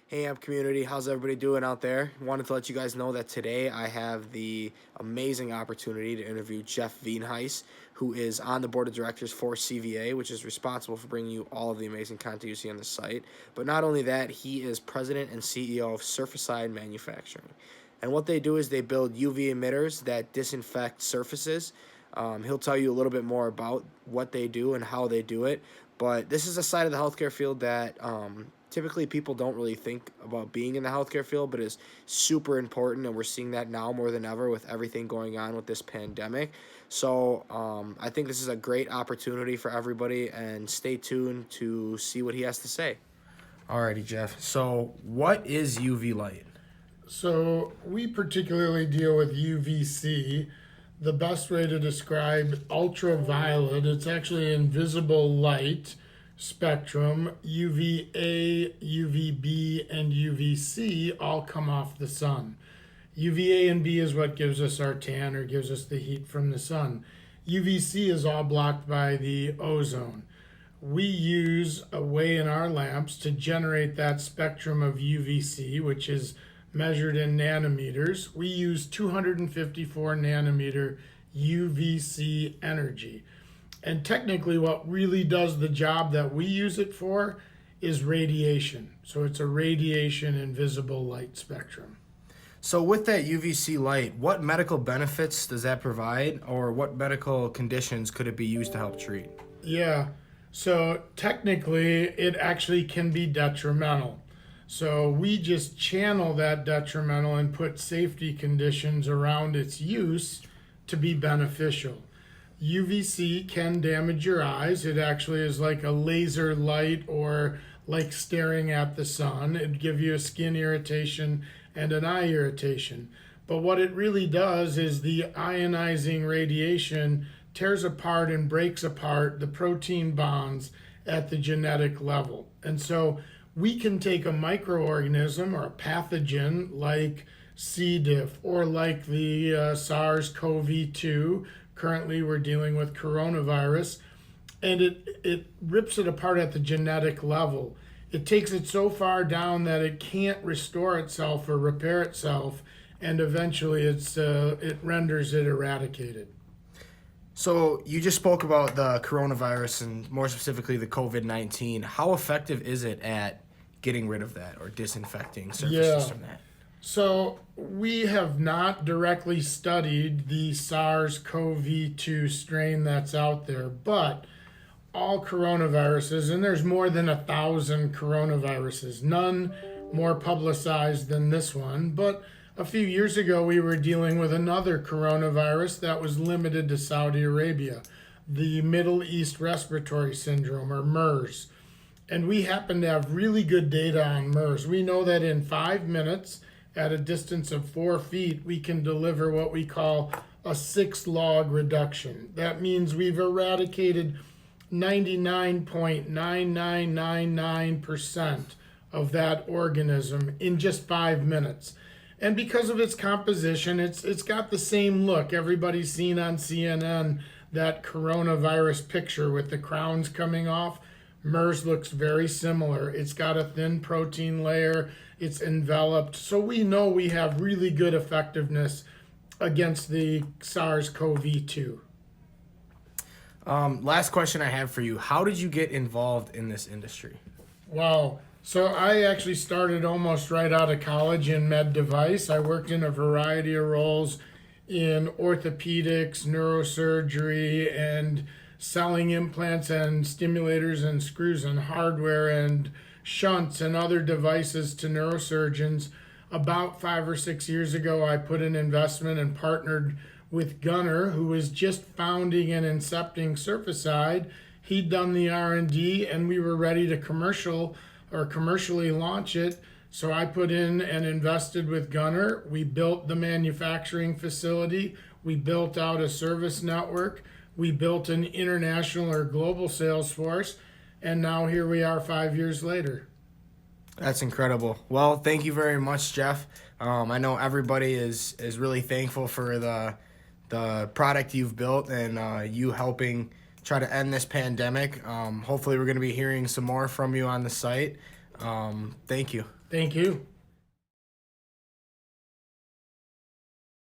Hey, Amp community, how's everybody doing out there? Wanted to let you guys know that today I have the amazing opportunity to interview Jeff Veenhuis, who is on the board of directors for CVA, which is responsible for bringing you all of the amazing content you see on the site. But not only that, he is president and CEO of Surfacide Manufacturing. And what they do is they build UV emitters that disinfect surfaces. He'll tell you a little bit more about what they do and how they do it. But this is a side of the healthcare field that typically people don't really think about being in the healthcare field, but is super important. And we're seeing that now more than ever with everything going on with this pandemic. So I think this is a great opportunity for everybody, and stay tuned to see what he has to say. Alrighty, Jeff. So what is UV light? So we particularly deal with UVC. The best way to describe ultraviolet, it's actually invisible light spectrum. UVA, UVB, and UVC all come off the sun. UVA and B is what gives us our tan or gives us the heat from the sun. UVC is all blocked by the ozone. We use a way in our lamps to generate that spectrum of UVC, which is measured in nanometers. We use 254 nanometer UVC energy. And technically, what really does the job that we use it for is radiation. So it's a radiation invisible light spectrum. So with that UVC light, what medical benefits does that provide, or what medical conditions could it be used to help treat? Yeah, so technically, it actually can be detrimental. So we just channel that detrimental and put safety conditions around its use to be beneficial. UVC can damage your eyes. It actually is like a laser light or like staring at the sun. It'd give you a skin irritation and an eye irritation. But what it really does is the ionizing radiation tears apart and breaks apart the protein bonds at the genetic level. And so we can take a microorganism or a pathogen like C. diff or like the SARS-CoV-2. Currently, we're dealing with coronavirus, and it rips it apart at the genetic level. It takes it so far down that it can't restore itself or repair itself, and eventually it renders it eradicated. So you just spoke about the coronavirus and more specifically the COVID-19. How effective is it at getting rid of that or disinfecting surfaces from that? So we have not directly studied the SARS-CoV-2 strain that's out there, but all coronaviruses, and there's more than 1,000 coronaviruses, none more publicized than this one, but a few years ago we were dealing with another coronavirus that was limited to Saudi Arabia, the Middle East Respiratory Syndrome, or MERS. And we happen to have really good data on MERS. We know that in 5 minutes, at a distance of 4 feet, we can deliver what we call a 6-log reduction. That means we've eradicated 99.9999% of that organism in just 5 minutes. And because of its composition, it's got the same look. Everybody's seen on CNN that coronavirus picture with the crowns coming off. MERS looks very similar. It's got a thin protein layer. It's enveloped. So we know we have really good effectiveness against the SARS-CoV-2. Last question I have for you. How did you get involved in this industry? Wow. So I actually started almost right out of college in med device. I worked in a variety of roles in orthopedics, neurosurgery, and selling implants and stimulators and screws and hardware and shunts and other devices to neurosurgeons. About 5 or 6 years ago, I put an investment and partnered with Gunnar, who was just founding and incepting Surfacide. He'd done the R&D, and we were ready to commercially launch it. So I put in and invested with Gunnar. We built the manufacturing facility. We built out a service network. We built an international or global sales force. And now here we are 5 years later. That's incredible. Well, thank you very much, Jeff. I know everybody is really thankful for the product you've built and you helping try to end this pandemic. Hopefully we're going to be hearing some more from you on the site. Thank you. Thank you.